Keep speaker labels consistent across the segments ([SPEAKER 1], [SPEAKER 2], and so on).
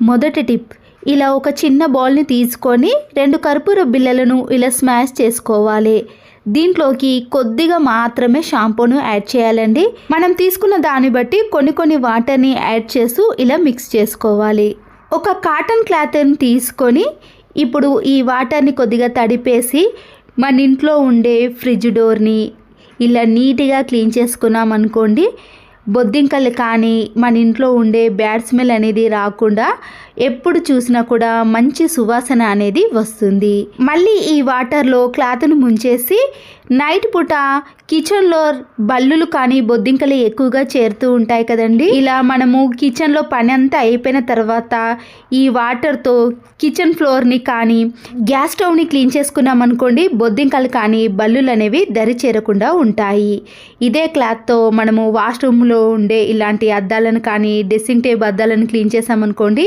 [SPEAKER 1] మొదటి టిప్, ఇలా ఒక చిన్న బౌల్ని తీసుకొని 2 కర్పూర బిళ్ళలను ఇలా స్మాష్ చేసుకోవాలి. దీంట్లోకి కొద్దిగా మాత్రమే షాంపూను యాడ్ చేయాలండి. మనం తీసుకున్న దాన్ని బట్టి కొన్ని వాటర్ని యాడ్ చేస్తూ ఇలా మిక్స్ చేసుకోవాలి. ఒక కాటన్ క్లాత్ని తీసుకొని ఇప్పుడు ఈ వాటర్ని కొద్దిగా తడిపేసి మన ఇంట్లో ఉండే ఫ్రిడ్జ్ డోర్ని ఇలా నీట్గా క్లీన్ చేసుకున్నాం అనుకోండి, బొద్దింకలు కానీ మన ఇంట్లో ఉండే బ్యాడ్ స్మెల్ అనేది రాకుండా ఎప్పుడు చూసినా కూడా మంచి సువాసన అనేది వస్తుంది. మళ్ళీ ఈ వాటర్లో క్లాత్ను ముంచేసి నైట్ పూట కిచెన్లో బల్లులు కానీ బొద్దింకలు ఎక్కువగా చేరుతూ ఉంటాయి కదండి. ఇలా మనము కిచెన్లో పని అంతా అయిపోయిన తర్వాత ఈ వాటర్తో కిచెన్ ఫ్లోర్ని కానీ గ్యాస్ స్టవ్ని క్లీన్ చేసుకున్నాం అనుకోండి, బొద్దింకలు కానీ బల్లులు అనేవి దరి చేరకుండా ఉంటాయి. ఇదే క్లాత్తో మనము వాష్రూమ్లో ఉండే ఇలాంటి అద్దాలను కానీ డ్రెస్సింగ్ టేబుల్ అద్దాలను క్లీన్ చేసామనుకోండి,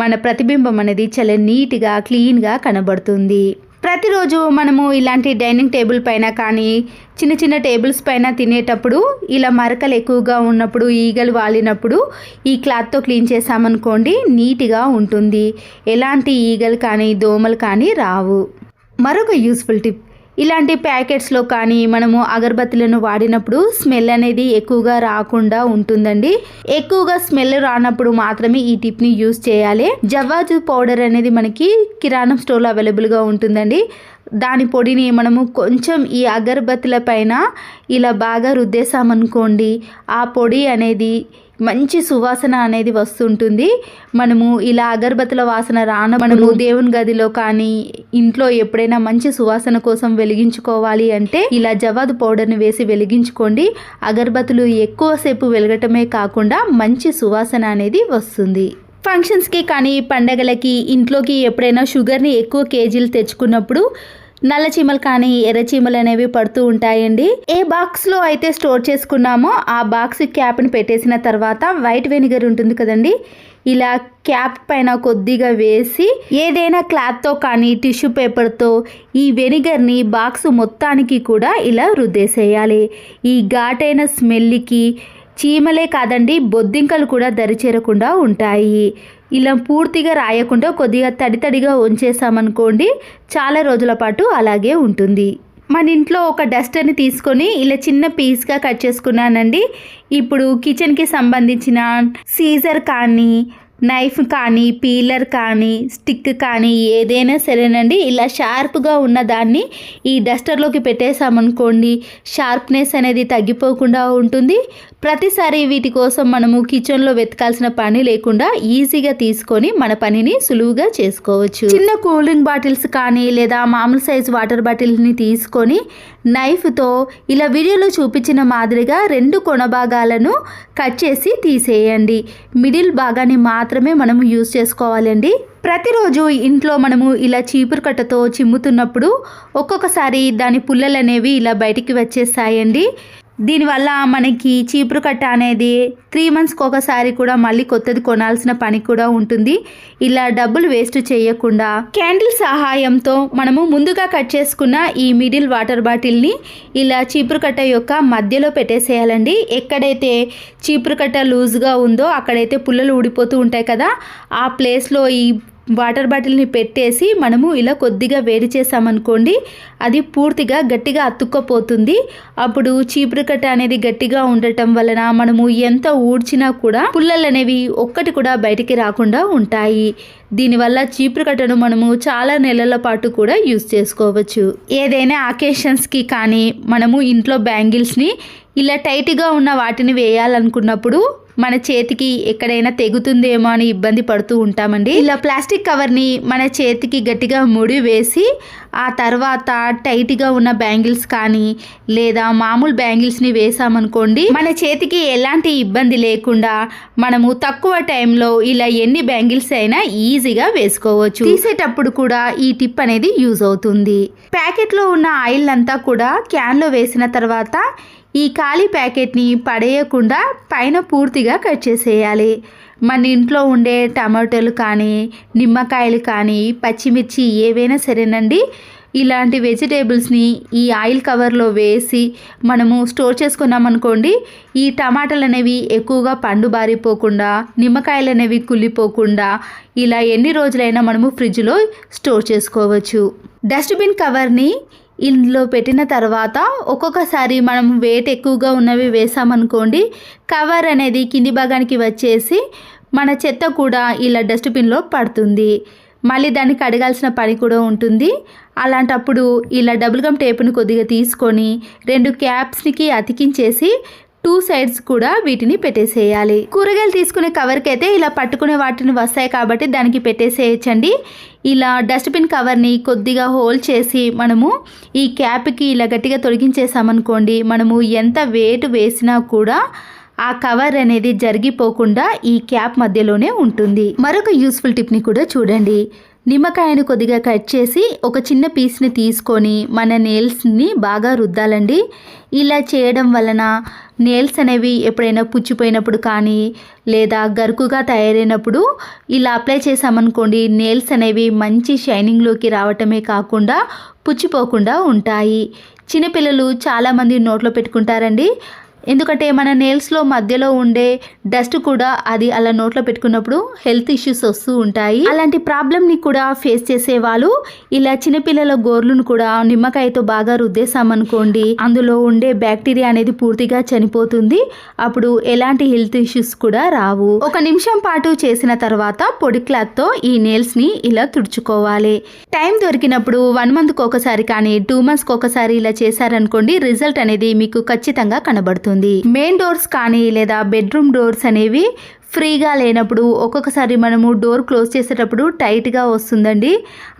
[SPEAKER 1] మన ప్రతిబింబం అనేది చాలా నీట్గా క్లీన్గా కనబడుతుంది. ప్రతిరోజు మనము ఇలాంటి డైనింగ్ టేబుల్ పైన కానీ చిన్న టేబుల్స్ పైన తినేటప్పుడు ఇలా మరకలు ఎక్కువగా ఉన్నప్పుడు, ఈగలు వాలినప్పుడు ఈ క్లాత్తో క్లీన్ చేసామనుకోండి నీట్గా ఉంటుంది. ఎలాంటి ఈగలు కానీ దోమలు కానీ రావు. మరొక యూస్ఫుల్ టిప్, ఇలాంటి ప్యాకెట్స్లో కానీ మనము అగరబత్తులను వాడినప్పుడు స్మెల్ అనేది ఎక్కువగా రాకుండా ఉంటుందండి. ఎక్కువగా స్మెల్ రానప్పుడు మాత్రమే ఈ టిప్ని యూజ్ చేయాలి. జవ్వాజు పౌడర్ అనేది మనకి కిరాణం స్టోర్లో అవైలబుల్గా ఉంటుందండి. దాని పొడిని మనము కొంచెం ఈ అగరబత్తుల పైన ఇలా బాగా రుద్దేశామనుకోండి, ఆ పొడి అనేది మంచి సువాసన అనేది వస్తుంటుంది. మనము ఇలా అగరబత్తుల వాసన మనము దేవుని గదిలో కానీ ఇంట్లో ఎప్పుడైనా మంచి సువాసన కోసం వెలిగించుకోవాలి అంటే ఇలా జవాదు పౌడర్ని వేసి వెలిగించుకోండి. అగరబత్తులు ఎక్కువసేపు వెలగటమే కాకుండా మంచి సువాసన అనేది వస్తుంది. ఫంక్షన్స్కి కానీ పండగలకి ఇంట్లోకి ఎప్పుడైనా షుగర్ని ఎక్కువ కేజీలు తెచ్చుకున్నప్పుడు నల్ల చీమలు కానీ ఎర్ర చీమలు అనేవి పడుతూ ఉంటాయండి. ఏ బాక్స్లో అయితే స్టోర్ చేసుకున్నామో ఆ బాక్స్ క్యాప్ని పెట్టేసిన తర్వాత వైట్ వెనిగర్ ఉంటుంది కదండి, ఇలా క్యాప్ పైన కొద్దిగా వేసి ఏదైనా క్లాత్తో కానీ టిష్యూ పేపర్తో ఈ వెనిగర్ని బాక్స్ మొత్తానికి కూడా ఇలా రుద్దేసేయాలి. ఈ ఘాటైన స్మెల్కి చీమలే కాదండి బొద్దింకలు కూడా దరిచేరకుండా ఉంటాయి. ఇలా పూర్తిగా రాయకుండా కొద్దిగా తడిగా ఉంచేసామనుకోండి, చాలా రోజుల పాటు అలాగే ఉంటుంది. మన ఇంట్లో ఒక డస్టర్ని తీసుకొని ఇలా చిన్న పీస్గా కట్ చేసుకున్నానండి. ఇప్పుడు కిచెన్కి సంబంధించిన సీజర్ కానీ నైఫ్ కానీ పీలర్ కానీ స్టిక్ కానీ ఏదైనా సరేనండి, ఇలా షార్ప్గా ఉన్న దాన్ని ఈ డస్టర్లోకి పెట్టేసామనుకోండి, షార్ప్నెస్ అనేది తగ్గిపోకుండా ఉంటుంది. ప్రతిసారి వీటి కోసం మనము కిచెన్లో వెతకాల్సిన పని లేకుండా ఈజీగా తీసుకొని మన పనిని సులువుగా చేసుకోవచ్చు. చిన్న కూలింగ్ బాటిల్స్ కానీ లేదా మామూలు సైజు వాటర్ బాటిల్ని తీసుకొని నైఫ్తో ఇలా వీడియోలో చూపించిన మాదిరిగా 2 కొన భాగాలను కట్ చేసి తీసేయండి. మిడిల్ భాగాన్ని మాత్రమే మనము యూజ్ చేసుకోవాలండి. ప్రతిరోజు ఇంట్లో మనము ఇలా చీపురు కట్టతో చిమ్ముతున్నప్పుడు ఒక్కొక్కసారి దాని పుల్లలు అనేవి ఇలా బయటికి వచ్చేస్తాయండి. దీనివల్ల మనకి చీపురు కట్ట అనేది 3 మంత్స్కి ఒకసారి కూడా మళ్ళీ కొత్తది కొనాల్సిన పని కూడా ఉంటుంది. ఇలా డబ్బులు వేస్ట్ చేయకుండా క్యాండిల్ సహాయంతో మనము ముందుగా కట్ చేసుకున్న ఈ మిడిల్ వాటర్ బాటిల్ని ఇలా చీపురు కట్ట యొక్క మధ్యలో పెట్టేసేయాలండి. ఎక్కడైతే చీపురు కట్ట లూజ్గా ఉందో అక్కడైతే పుల్లలు ఊడిపోతూ ఉంటాయి కదా, ఆ ప్లేస్లో ఈ వాటర్ బాటిల్ని పెట్టేసి మనము ఇలా కొద్దిగా వేడి చేసామనుకోండి, అది పూర్తిగా గట్టిగా అతుక్కపోతుంది. అప్పుడు చీపురు కట్ట అనేది గట్టిగా ఉండటం వలన మనము ఎంత ఊడ్చినా కూడా పుల్లలు అనేవి ఒక్కటి కూడా బయటికి రాకుండా ఉంటాయి. దీనివల్ల చీపురు కట్టను మనము చాలా నెలల పాటు కూడా యూజ్ చేసుకోవచ్చు. ఏదైనా అకేషన్స్కి కానీ మనము ఇంట్లో బ్యాంగిల్స్ని ఇలా టైట్గా ఉన్న వాటిని వేయాలనుకున్నప్పుడు మన చేతికి ఎక్కడైనా తెగుతుందేమో అని ఇబ్బంది పడుతూ ఉంటామండి. ఇలా ప్లాస్టిక్ కవర్ని మన చేతికి గట్టిగా ముడి వేసి ఆ తర్వాత టైట్గా ఉన్న బ్యాంగిల్స్ కానీ లేదా మామూలు బ్యాంగిల్స్ని వేసామనుకోండి, మన చేతికి ఎలాంటి ఇబ్బంది లేకుండా మనము తక్కువ టైంలో ఇలా ఎన్ని బ్యాంగిల్స్ అయినా ఈజీగా వేసుకోవచ్చు. తీసేటప్పుడు కూడా ఈ టిప్ అనేది యూజ్ అవుతుంది. ప్యాకెట్లో ఉన్న ఆయిల్ అంతా కూడా క్యాన్లో వేసిన తర్వాత ఈ ఖాళీ ప్యాకెట్ని పడేయకుండా పైన పూర్తిగా కట్ చేసేయాలి. మన ఇంట్లో ఉండే టమాటోలు కానీ నిమ్మకాయలు కానీ పచ్చిమిర్చి ఏవైనా సరేనండి, ఇలాంటి వెజిటేబుల్స్ని ఈ ఆయిల్ కవర్లో వేసి మనము స్టోర్ చేసుకున్నామనుకోండి, ఈ టమాటాలు అనేవి ఎక్కువగా పండు బారిపోకుండా, నిమ్మకాయలు అనేవి కుళ్ళిపోకుండా ఇలా ఎన్ని రోజులైనా మనము ఫ్రిడ్జ్లో స్టోర్ చేసుకోవచ్చు. డస్ట్బిన్ కవర్ని ఇందులో పెట్టిన తర్వాత ఒక్కొక్కసారి మనం వెయిట్ ఎక్కువగా ఉన్నవి వేసామనుకోండి, కవర్ అనేది కింది భాగానికి వచ్చేసి మన చెత్త కూడా ఇలా డస్ట్బిన్లో పడుతుంది. మళ్ళీ దాన్ని కడగాల్సిన పని కూడా ఉంటుంది. అలాంటప్పుడు ఇలా డబుల్ గమ్ టేపును కొద్దిగా తీసుకొని 2 క్యాప్స్కి అతికించేసి 2 సైడ్స్ కూడా వీటిని పెట్టేసేయాలి. కూరగాయలు తీసుకునే కవర్కి అయితే ఇలా పట్టుకునే వాటిని వస్తాయి కాబట్టి దానికి పెట్టేసేయచ్చండి. ఇలా డస్ట్బిన్ కవర్ని కొద్దిగా హోల్ చేసి మనము ఈ క్యాప్కి ఇలా గట్టిగా తొలగించేసామనుకోండి, మనము ఎంత వెయిట్ వేసినా కూడా ఆ కవర్ అనేది జరిగిపోకుండా ఈ క్యాప్ మధ్యలోనే ఉంటుంది. మరొక యూస్ఫుల్ టిప్ని కూడా చూడండి. నిమ్మకాయను కొద్దిగా కట్ చేసి ఒక చిన్న పీస్ని తీసుకొని మన నెయిల్స్ని బాగా రుద్దాలండి. ఇలా చేయడం వలన నెయిల్స్ అనేవి ఎప్పుడైనా పుచ్చిపోయినప్పుడు కానీ లేదా గరుకుగా తయారైనప్పుడు ఇలా అప్లై చేసామనుకోండి, నెయిల్స్ అనేవి మంచి షైనింగ్లోకి రావటమే కాకుండా పుచ్చిపోకుండా ఉంటాయి. చిన్నపిల్లలు చాలామంది నోట్లో పెట్టుకుంటారండి. ఎందుకంటే మన నెయిల్స్లో మధ్యలో ఉండే డస్ట్ కూడా అది అలా నోట్లో పెట్టుకున్నప్పుడు హెల్త్ ఇష్యూస్ వస్తూ ఉంటాయి. అలాంటి ప్రాబ్లమ్ని కూడా ఫేస్ చేసేవాళ్ళు ఇలా చిన్నపిల్లల గోర్లను కూడా నిమ్మకాయతో బాగా రుద్దేశామనుకోండి, అందులో ఉండే బ్యాక్టీరియా అనేది పూర్తిగా చనిపోతుంది. అప్పుడు ఎలాంటి హెల్త్ ఇష్యూస్ కూడా రావు. 1 నిమిషం పాటు చేసిన తర్వాత పొడి క్లాత్తో ఈ నెయిల్స్ని ఇలా తుడుచుకోవాలి. టైం దొరికినప్పుడు 1 మంత్కి ఒకసారి కానీ 2 మంత్స్కి ఒకసారి ఇలా చేశారనుకోండి, రిజల్ట్ అనేది మీకు ఖచ్చితంగా కనబడుతుంది. మెయిన్ డోర్స్ కానీ లేదా బెడ్రూమ్ డోర్స్ అనేవి ఫ్రీగా లేనప్పుడు ఒక్కొక్కసారి మనము డోర్ క్లోజ్ చేసేటప్పుడు టైట్గా వస్తుందండి.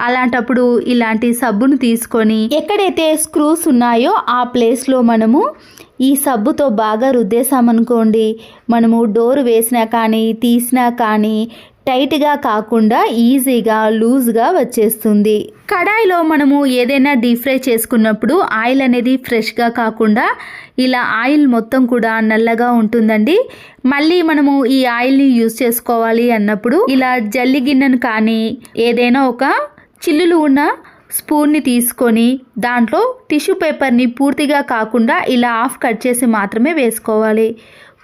[SPEAKER 1] అలాంటప్పుడు ఇలాంటి సబ్బును తీసుకొని ఎక్కడైతే స్క్రూస్ ఉన్నాయో ఆ ప్లేస్లో మనము ఈ సబ్బుతో బాగా రుద్దేశామనుకోండి, మనము డోర్ వేసినా కానీ తీసినా కానీ టైట్గా కాకుండా ఈజీగా లూజ్గా వచ్చేస్తుంది. కడాయిలో మనము ఏదైనా డీప్ ఫ్రై చేసుకున్నప్పుడు ఆయిల్ అనేది ఫ్రెష్గా కాకుండా ఇలా ఆయిల్ మొత్తం కూడా నల్లగా ఉంటుందండి. మళ్ళీ మనము ఈ ఆయిల్ని యూజ్ చేసుకోవాలి అన్నప్పుడు ఇలా జల్లి గిన్నెను కానీ ఏదైనా ఒక చిల్లులు ఉన్న స్పూన్ని తీసుకొని దాంట్లో టిష్యూ పేపర్ని పూర్తిగా కాకుండా ఇలా హాఫ్ కట్ చేసి మాత్రమే వేసుకోవాలి.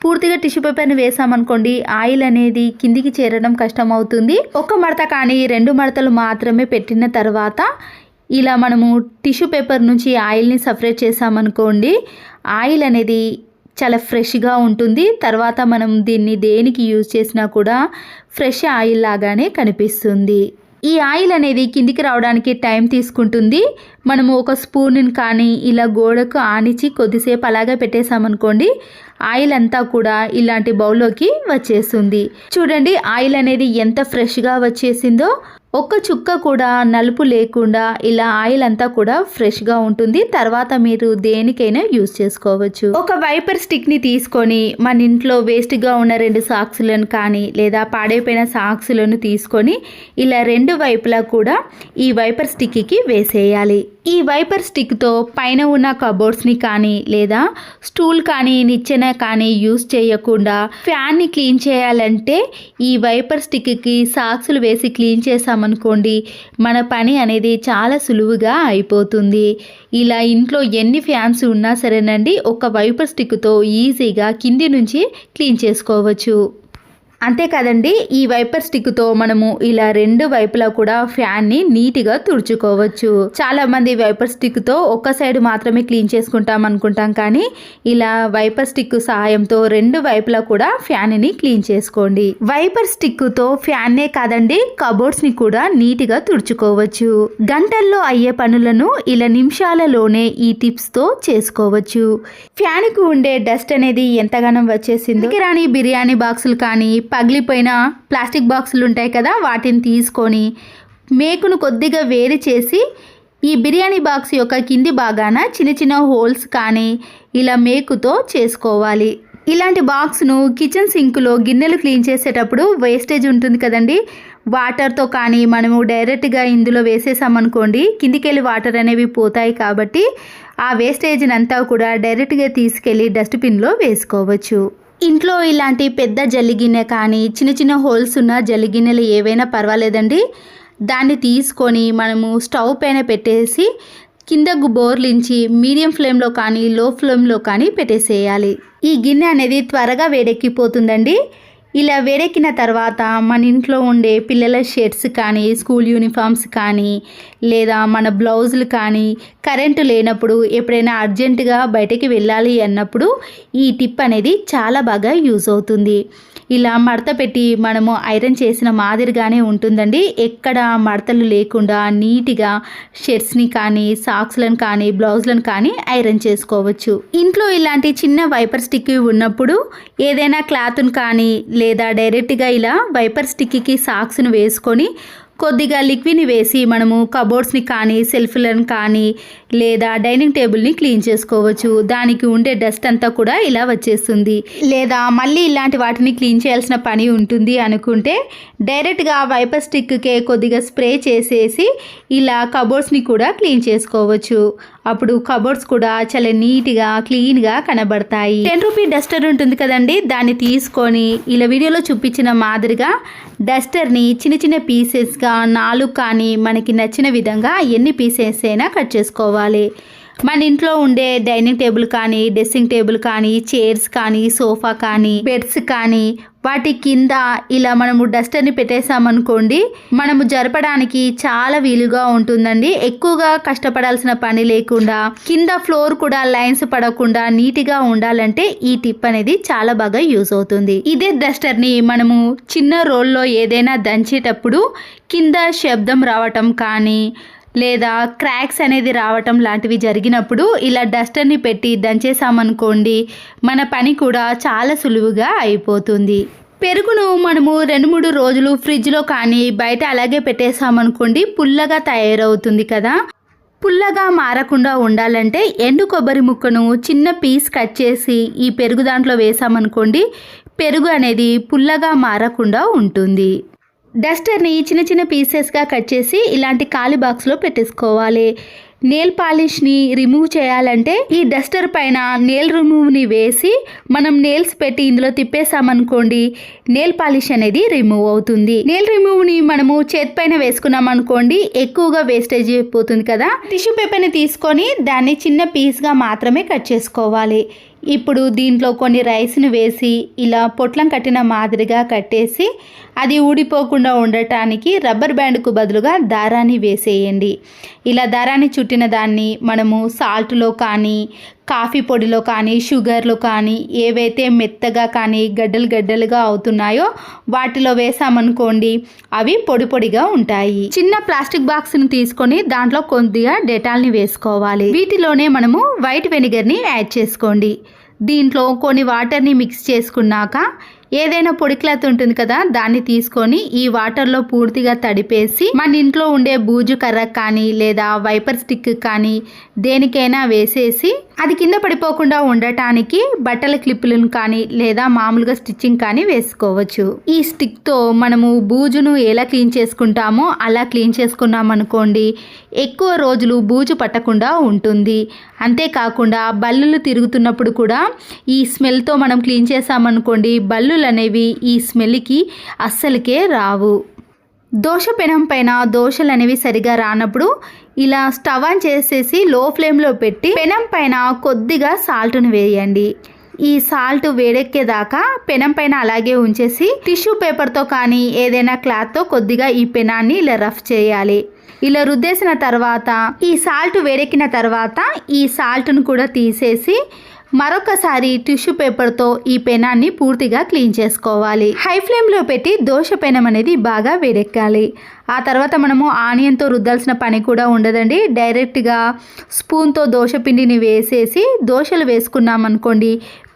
[SPEAKER 1] పూర్తిగా టిష్యూ పేపర్ని వేసామనుకోండి, ఆయిల్ అనేది కిందికి చేరడం కష్టం అవుతుంది. 1 మడత కానీ 2 మడతలు మాత్రమే పెట్టిన తర్వాత ఇలా మనము టిష్యూ పేపర్ నుంచి ఆయిల్ని సపరేట్ చేసామనుకోండి, ఆయిల్ అనేది చాలా ఫ్రెష్గా ఉంటుంది. తర్వాత మనం దీన్ని దేనికి యూజ్ చేసినా కూడా ఫ్రెష్ ఆయిల్ లాగానే కనిపిస్తుంది. ఈ ఆయిల్ అనేది కిందికి రావడానికి టైం తీసుకుంటుంది. మనము ఒక స్పూన్ని కానీ ఇలా గోడకు ఆనిచి కొద్దిసేపు అలాగే పెట్టేసామనుకోండి, ఆయిల్ అంతా కూడా ఇలాంటి బౌల్లోకి వచ్చేస్తుంది. చూడండి ఆయిల్ అనేది ఎంత ఫ్రెష్గా వచ్చేసిందో. ఒక్క చుక్క కూడా నలుపు లేకుండా ఇలా ఆయిల్ అంతా కూడా ఫ్రెష్గా ఉంటుంది. తర్వాత మీరు దేనికైనా యూజ్ చేసుకోవచ్చు. ఒక వైపర్ స్టిక్ని తీసుకొని మన ఇంట్లో వేస్ట్గా ఉన్న 2 సాక్స్లను కానీ లేదా పాడైపోయిన సాక్స్లను తీసుకొని ఇలా 2 వైపులా కూడా ఈ వైపర్ స్టిక్కి వేసేయాలి. ఈ వైపర్ స్టిక్తో పైన ఉన్న కబోర్డ్స్ని కానీ లేదా స్టూల్ కానీ నిచ్చెన కానీ యూజ్ చేయకుండా ఫ్యాన్ని క్లీన్ చేయాలంటే ఈ వైపర్ స్టిక్కి సాక్స్లు వేసి క్లీన్ చేసామనుకోండి, మన పని అనేది చాలా సులువుగా అయిపోతుంది. ఇలా ఇంట్లో ఎన్ని ఫ్యాన్స్ ఉన్నా సరేనండి, ఒక వైపర్ స్టిక్తో ఈజీగా కింది నుంచి క్లీన్ చేసుకోవచ్చు. అంతే కదండి, ఈ వైపర్ స్టిక్తో మనము ఇలా 2 వైపులా కూడా ఫ్యాన్ని నీట్గా తుడుచుకోవచ్చు. చాలామంది వైపర్ స్టిక్తో ఒక సైడ్ మాత్రమే క్లీన్ చేసుకుంటాం అనుకుంటాం, కానీ ఇలా వైపర్ స్టిక్ సహాయంతో 2 వైపులా కూడా ఫ్యాన్ని క్లీన్ చేసుకోండి. వైపర్ స్టిక్తో ఫ్యాన్నే కాదండి, కబోర్డ్స్ని కూడా నీట్గా తుడుచుకోవచ్చు. గంటల్లో అయ్యే పనులను ఇలా నిమిషాలలోనే ఈ టిప్స్తో చేసుకోవచ్చు. ఫ్యాన్కు ఉండే డస్ట్ అనేది ఎంతగానో వచ్చేసింది. రాని బిర్యానీ బాక్సులు కానీ పగిలిపోయిన ప్లాస్టిక్ బాక్సులు ఉంటాయి కదా, వాటిని తీసుకొని మేకును కొద్దిగా వేడి చేసి ఈ బిర్యానీ బాక్స్ యొక్క కింది భాగాన చిన్న చిన్న హోల్స్ కానీ ఇలా మేకుతో చేసుకోవాలి. ఇలాంటి బాక్స్ను కిచెన్ సింక్లో గిన్నెలు క్లీన్ చేసేటప్పుడు వేస్టేజ్ ఉంటుంది కదండి, వాటర్తో కానీ మనము డైరెక్ట్గా ఇందులో వేసేసామనుకోండి, కిందికి వెళ్ళి వాటర్ అనేవి పోతాయి. కాబట్టి ఆ వేస్టేజ్ని అంతా కూడా డైరెక్ట్గా తీసుకెళ్ళి డస్ట్బిన్లో వేసుకోవచ్చు. ఇంట్లో ఇలాంటి పెద్ద జల్లి గిన్నె కానీ చిన్న చిన్న హోల్స్ ఉన్న జల్లి గిన్నెలు ఏవైనా పర్వాలేదండి. దాన్ని తీసుకొని మనము స్టవ్ పైన పెట్టేసి కిందకు బోర్లించి మీడియం ఫ్లేమ్లో కానీ లో ఫ్లేమ్లో కానీ పెట్టేసేయాలి. ఈ గిన్నె అనేది త్వరగా వేడెక్కిపోతుందండి. ఇలా వేడెక్కిన తర్వాత మన ఇంట్లో ఉండే పిల్లల షర్ట్స్ కానీ స్కూల్ యూనిఫామ్స్ కానీ లేదా మన బ్లౌజులు కానీ కరెంటు లేనప్పుడు ఎప్పుడైనా అర్జెంటుగా బయటకి వెళ్ళాలి అన్నప్పుడు ఈ టిప్ అనేది చాలా బాగా యూజ్ అవుతుంది. ఇలా మడత పెట్టి మనము ఐరన్ చేసిన మాదిరిగానే ఉంటుందండి. ఎక్కడ మడతలు లేకుండా నీట్గా షర్ట్స్ని కానీ సాక్స్లను కానీ బ్లౌజ్లను కానీ ఐరన్ చేసుకోవచ్చు. ఇంట్లో ఇలాంటి చిన్న వైపర్ స్టిక్ ఉన్నప్పుడు ఏదైనా క్లాత్ను కానీ లేదా డైరెక్ట్గా ఇలా వైపర్ స్టిక్కి సాక్స్ను వేసుకొని కొద్దిగా లిక్విడ్ని వేసి మనము కబోర్డ్స్ని కానీ సెల్ఫ్లను కానీ లేదా డైనింగ్ టేబుల్ని క్లీన్ చేసుకోవచ్చు. దానికి ఉండే డస్ట్ అంతా కూడా ఇలా వచ్చేస్తుంది. లేదా మళ్ళీ ఇలాంటి వాటిని క్లీన్ చేయాల్సిన పని ఉంటుంది అనుకుంటే డైరెక్ట్గా వైపర్ స్టిక్కే కొద్దిగా స్ప్రే చేసేసి ఇలా కబోర్డ్స్ని కూడా క్లీన్ చేసుకోవచ్చు. అప్పుడు కబోర్డ్స్ కూడా చాలా నీట్గా క్లీన్గా కనబడతాయి. 10 రూపీ డస్టర్ ఉంటుంది కదండి, దాన్ని తీసుకొని ఇలా వీడియోలో చూపించిన మాదిరిగా డస్టర్ని చిన్న చిన్న పీసెస్గా 4 కానీ మనకి నచ్చిన విధంగా ఎన్ని పీసెస్ అయినా కట్ చేసుకోవాలి. మన ఇంట్లో ఉండే డైనింగ్ టేబుల్ కానీ డ్రెస్సింగ్ టేబుల్ కానీ చైర్స్ కానీ సోఫా కానీ బెడ్స్ కానీ వాటి కింద ఇలా మనము డస్టర్ని పెట్టేసామనుకోండి, మనము జరపడానికి చాలా వీలుగా ఉంటుందండి. ఎక్కువగా కష్టపడాల్సిన పని లేకుండా కింద ఫ్లోర్ కూడా లైన్స్ పడకుండా నీట్గా ఉండాలంటే ఈ టిప్ అనేది చాలా బాగా యూజ్ అవుతుంది. ఇదే డస్టర్ని మనము చిన్న రోల్లో ఏదైనా దంచేటప్పుడు కింద శబ్దం రావటం కానీ లేదా క్రాక్స్ అనేది రావటం లాంటివి జరిగినప్పుడు ఇలా డస్టర్ని పెట్టి దంచేసామనుకోండి, మన పని కూడా చాలా సులువుగా అయిపోతుంది. పెరుగును మనము 2-3 రోజులు ఫ్రిడ్జ్లో కానీ బయట అలాగే పెట్టేసామనుకోండి, పుల్లగా తయారవుతుంది కదా. పుల్లగా మారకుండా ఉండాలంటే ఎండు కొబ్బరి ముక్కను చిన్న పీస్ కట్ చేసి ఈ పెరుగు దాంట్లో వేసామనుకోండి, పెరుగు అనేది పుల్లగా మారకుండా ఉంటుంది. డస్టర్ని చిన్న చిన్న పీసెస్గా కట్ చేసి ఇలాంటి ఖాళీ బాక్స్లో పెట్టేసుకోవాలి. నెయిల్ పాలిష్ని రిమూవ్ చేయాలంటే ఈ డస్టర్ పైన నెయిల్ రిమూవ్ని వేసి మనం నెయిల్స్ పెట్టి ఇందులో తిప్పేసామనుకోండి, నెయిల్ పాలిష్ అనేది రిమూవ్ అవుతుంది. నెయిల్ రిమూవ్ని మనము చేతి పైన వేసుకున్నాం అనుకోండి, ఎక్కువగా వేస్టేజ్ అయిపోతుంది కదా. టిష్యూ పేపర్ని తీసుకొని దాన్ని చిన్న పీస్గా మాత్రమే కట్ చేసుకోవాలి. ఇప్పుడు దీంట్లో కొన్ని రైస్ని వేసి ఇలా పొట్లం కట్టిన మాదిరిగా కట్టేసి అది ఊడిపోకుండా ఉండటానికి రబ్బర్ బ్యాండ్కు బదులుగా దారాన్ని వేసేయండి. ఇలా దారాన్ని చుట్టిన దాన్ని మనము సాల్ట్లో కానీ కాఫీ పొడిలో కానీ షుగర్లో కానీ ఏవైతే మెత్తగా కానీ గడ్డలు గడ్డలుగా అవుతున్నాయో వాటిలో వేసామనుకోండి, అవి పొడి పొడిగా ఉంటాయి. చిన్న ప్లాస్టిక్ బాక్స్ని తీసుకొని దాంట్లో కొద్దిగా డెటాల్ని వేసుకోవాలి. వీటిలోనే మనము వైట్ వెనిగర్ని యాడ్ చేసుకోండి. దీంట్లో కొన్ని వాటర్ని మిక్స్ చేసుకున్నాక ఏదైనా పొడి క్లాత్ ఉంటుంది కదా, దాన్ని తీసుకొని ఈ వాటర్లో పూర్తిగా తడిపేసి మన ఇంట్లో ఉండే బూజు కర్ర కానీ లేదా వైపర్ స్టిక్ కానీ దేనికైనా వేసేసి అది కింద పడిపోకుండా ఉండటానికి బట్టల క్లిప్పులను కానీ లేదా మామూలుగా స్టిచ్చింగ్ కానీ వేసుకోవచ్చు. ఈ స్టిక్తో మనము బూజును ఎలా క్లీన్ చేసుకుంటామో అలా క్లీన్ చేసుకున్నాం అనుకోండి, ఎక్కువ రోజులు బూజు పట్టకుండా ఉంటుంది. అంతేకాకుండా బల్లులు తిరుగుతున్నప్పుడు కూడా ఈ స్మెల్తో మనం క్లీన్ చేసామనుకోండి, బల్లులు అనేవి ఈ స్మెల్కి అస్సలకే రావు. దోశ పెనం పైన దోశలు అనేవి సరిగా రానప్పుడు ఇలా స్టవ్ ఆన్ చేసేసి లో ఫ్లేమ్లో పెట్టి పెనం పైన కొద్దిగా సాల్ట్ను వేయండి. ఈ సాల్ట్ వేడెక్కేదాకా పెనం పైన అలాగే ఉంచేసి టిష్యూ పేపర్తో కానీ ఏదైనా క్లాత్తో కొద్దిగా ఈ పెనాన్ని ఇలా రఫ్ చేయాలి. ఇలా రుద్దేసిన తర్వాత ఈ సాల్ట్ వేడెక్కిన తర్వాత ఈ సాల్ట్ను కూడా తీసేసి మరొకసారి టిష్యూ పేపర్తో ఈ పెనాన్ని పూర్తిగా క్లీన్ చేసుకోవాలి. హై ఫ్లేమ్లో పెట్టి దోశ పెనం అనేది బాగా వేడెక్కాలి. ఆ తర్వాత మనము ఆనియన్తో రుద్దాల్సిన పని కూడా ఉండదండి. డైరెక్ట్గా స్పూన్తో దోశ పిండిని వేసేసి దోశలు వేసుకున్నాం అనుకోండి,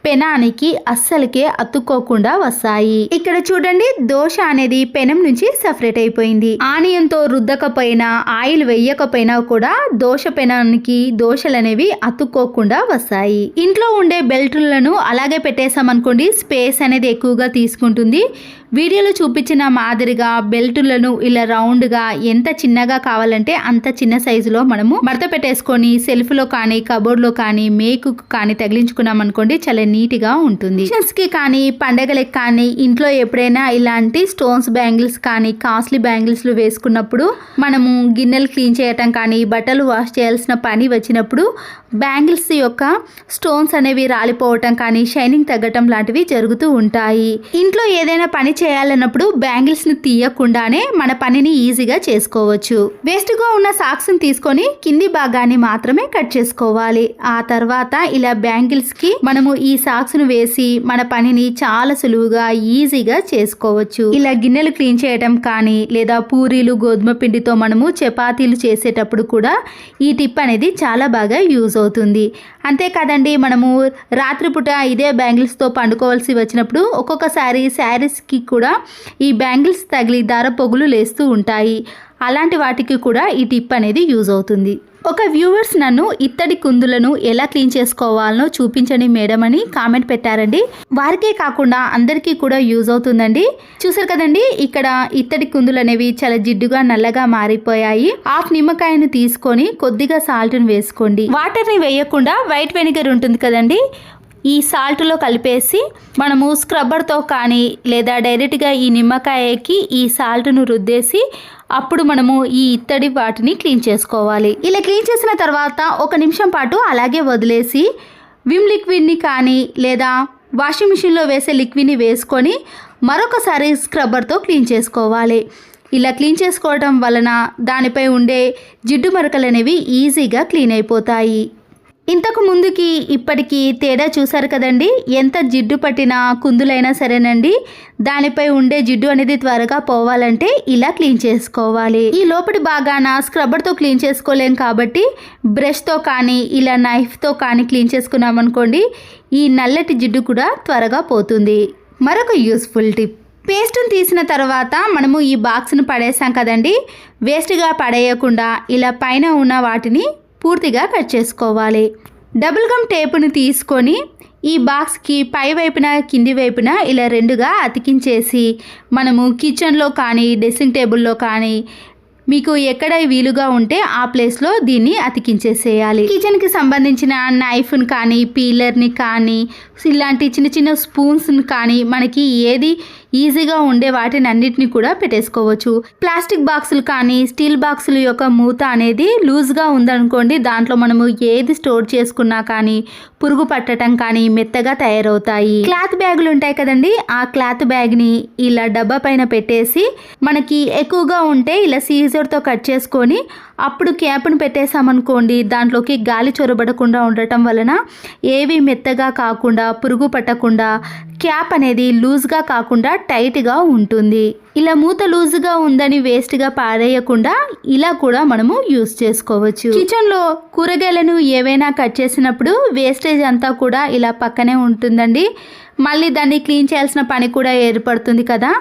[SPEAKER 1] పెనానికి అస్సలకే అతుక్కోకుండా వస్తాయి. ఇక్కడ చూడండి, దోశ అనేది పెనం నుంచి సపరేట్ అయిపోయింది. ఆనియన్తో రుద్దకపోయినా ఆయిల్ వేయకపోయినా కూడా దోశ పెనానికి దోశలు అనేవి అతుక్కోకుండా వస్తాయి. ఇంట్లో ఉండే బెల్టులను అలాగే పెట్టేసామనుకోండి, స్పేస్ అనేది ఎక్కువగా తీసుకుంటుంది. వీడియోలో చూపించిన మాదిరిగా బెల్టులను ఇలా రౌండ్గా ఎంత చిన్నగా కావాలంటే అంత చిన్న సైజులో మనము మడత పెట్టేసుకొని సెల్ఫ్లో కానీ కబోర్డ్లో కానీ మేకు కానీ తగిలించుకున్నాం అనుకోండి, చాలా నీట్గా ఉంటుంది. ఫంక్షన్స్కి కానీ పండగలకి కానీ ఇంట్లో ఎప్పుడైనా ఇలాంటి స్టోన్స్ బ్యాంగిల్స్ కానీ కాస్ట్లీ బ్యాంగిల్స్లు వేసుకున్నప్పుడు మనము గిన్నెలు క్లీన్ చేయటం కానీ బట్టలు వాష్ చేయాల్సిన పని వచ్చినప్పుడు బ్యాంగిల్స్ యొక్క స్టోన్స్ అనేవి రాలిపోవటం కానీ షైనింగ్ తగ్గటం లాంటివి జరుగుతూ ఉంటాయి. ఇంట్లో ఏదైనా పని చేయాలన్నప్పుడు బ్యాంగిల్స్ ని తీయకుండానే మన పనిని ఈజీగా చేసుకోవచ్చు. వేస్ట్ గా ఉన్న సాక్స్ ని తీసుకొని కింది భాగాన్ని మాత్రమే కట్ చేసుకోవాలి. ఆ తర్వాత ఇలా బ్యాంగిల్స్ కి మనము ఈ సాక్స్ ను వేసి మన పనిని చాలా సులువుగా ఈజీగా చేసుకోవచ్చు. ఇలా గిన్నెలు క్లీన్ చేయడం కానీ లేదా పూరీలు గోధుమ పిండితో మనము చపాతీలు చేసేటప్పుడు కూడా ఈ టిప్ అనేది చాలా బాగా యూజ్ అవుతుంది. అంతేకాదండి, మనము రాత్రిపూట ఇదే బ్యాంగిల్స్తో పండుకోవాల్సి వచ్చినప్పుడు ఒక్కొక్కసారి శారీస్కి కూడా ఈ బ్యాంగిల్స్ తగిలి దార పొగులు లేస్తూ ఉంటాయి. అలాంటి వాటికి కూడా ఈ టిప్ అనేది యూజ్ అవుతుంది. ఒక వ్యూవర్స్ నన్ను ఇత్తడి కుందులను ఎలా క్లీన్ చేసుకోవాలనో చూపించండి మేడం అని కామెంట్ పెట్టారండి. వారికే కాకుండా అందరికీ కూడా యూజ్ అవుతుందండి. చూసారు కదండి, ఇక్కడ ఇత్తడి కుందులు అనేవి చాలా జిడ్డుగా నల్లగా మారిపోయాయి. హాఫ్ నిమ్మకాయను తీసుకొని కొద్దిగా సాల్ట్ని వేసుకోండి. వాటర్ని వేయకుండా వైట్ వెనిగర్ ఉంటుంది కదండి, ఈ సాల్ట్లో కలిపేసి మనము స్క్రబ్బర్తో కానీ లేదా డైరెక్ట్గా ఈ నిమ్మకాయకి ఈ సాల్ట్ను రుద్దేసి అప్పుడు మనము ఈ ఇత్తడి వాటిని క్లీన్ చేసుకోవాలి. ఇలా క్లీన్ చేసిన తర్వాత 1 నిమిషం పాటు అలాగే వదిలేసి విమ్ లిక్విడ్ని కానీ లేదా వాషింగ్ మిషన్లో వేసే లిక్విడ్ని వేసుకొని మరొకసారి స్క్రబ్బర్తో క్లీన్ చేసుకోవాలి. ఇలా క్లీన్ చేసుకోవడం వలన దానిపై ఉండే జిడ్డు మరకలు అనేవి ఈజీగా క్లీన్ అయిపోతాయి. ఇంతకు ముందుకి ఇప్పటికీ తేడా చూసారు కదండి. ఎంత జిడ్డు పట్టిన కుందులైనా సరేనండి, దానిపై ఉండే జిడ్డు అనేది త్వరగా పోవాలంటే ఇలా క్లీన్ చేసుకోవాలి. ఈ లోపటి భాగాన స్క్రబ్బర్తో క్లీన్ చేసుకోలేం కాబట్టి బ్రష్తో కానీ ఇలా నైఫ్తో కానీ క్లీన్ చేసుకున్నామనుకోండి, ఈ నల్లటి జిడ్డు కూడా త్వరగా పోతుంది. మరొక యూస్ఫుల్ టిప్, పేస్ట్ని తీసిన తర్వాత మనము ఈ బాక్స్ను పడేసాం కదండి, వేస్ట్గా పడేయకుండా ఇలా పైన ఉన్న వాటిని పూర్తిగా కట్ చేసుకోవాలి. డబుల్ గమ్ టేపును తీసుకొని ఈ బాక్స్కి పై వైపున కింది వైపున ఇలా 2గా అతికించేసి మనము కిచెన్లో కానీ డ్రెస్సింగ్ టేబుల్లో కానీ మీకు ఎక్కడ వీలుగా ఉంటే ఆ ప్లేస్లో దీన్ని అతికించేసేయాలి. కిచెన్కి సంబంధించిన నైఫ్ని కానీ పీలర్ని కానీ ఇలాంటి చిన్న చిన్న స్పూన్స్ని కానీ మనకి ఏది ఈజీగా ఉండే వాటిని అన్నిటిని కూడా పెట్టేసుకోవచ్చు. ప్లాస్టిక్ బాక్సులు కానీ స్టీల్ బాక్సుల యొక్క మూత అనేది లూజ్గా ఉందనుకోండి, దాంట్లో మనము ఏది స్టోర్ చేసుకున్నా కానీ పురుగు పట్టడం కానీ మెత్తగా తయారవుతాయి. క్లాత్ బ్యాగులు ఉంటాయి కదండి, ఆ క్లాత్ బ్యాగ్ని ఇలా డబ్బా పైన పెట్టేసి మనకి ఎక్కువగా ఉంటే ఇలా సీజర్తో కట్ చేసుకొని అప్పుడు క్యాప్ను పెట్టేసామనుకోండి, దాంట్లోకి గాలి చొరబడకుండా ఉండటం వలన ఏవి మెత్తగా కాకుండా పురుగు పట్టకుండా క్యాప్ అనేది లూజ్గా కాకుండా టైట్గా ఉంటుంది. ఇలా మూత లూజ్గా ఉందని వేస్ట్గా పారేయకుండా ఇలా కూడా మనము యూస్ చేసుకోవచ్చు. కిచెన్లో కూరగాయలను ఏవైనా కట్ చేసినప్పుడు వేస్టేజ్ అంతా కూడా ఇలా పక్కనే ఉంటుందండి. మళ్ళీ దాన్ని క్లీన్ చేయాల్సిన పని కూడా ఏర్పడుతుంది కదా.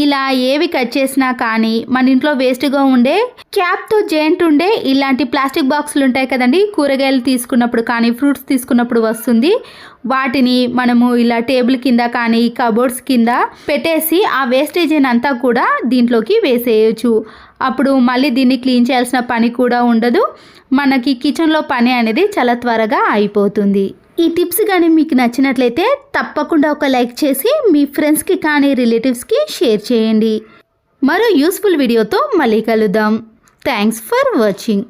[SPEAKER 1] ఇలా ఏవి కట్ చేసినా కానీ మన ఇంట్లో వేస్ట్గా ఉండే క్యాప్తో జాయింట్ ఉండే ఇలాంటి ప్లాస్టిక్ బాక్సులు ఉంటాయి కదండి, కూరగాయలు తీసుకున్నప్పుడు కానీ ఫ్రూట్స్ తీసుకున్నప్పుడు వస్తుంది, వాటిని మనము ఇలా టేబుల్ కింద కానీ కబోర్డ్స్ కింద పెట్టేసి ఆ వేస్టేజ్ అంతా కూడా దీంట్లోకి వేసేయచ్చు. అప్పుడు మళ్ళీ దీన్ని క్లీన్ చేయాల్సిన పని కూడా ఉండదు. మనకి కిచెన్లో పని అనేది చాలా త్వరగా అయిపోతుంది. ఈ టిప్స్ కానీ మీకు నచ్చినట్లయితే తప్పకుండా ఒక లైక్ చేసి మీ ఫ్రెండ్స్కి కానీ రిలేటివ్స్కి షేర్ చేయండి. మరో యూస్ఫుల్ వీడియోతో మళ్ళీ కలుద్దాం. Thanks for watching.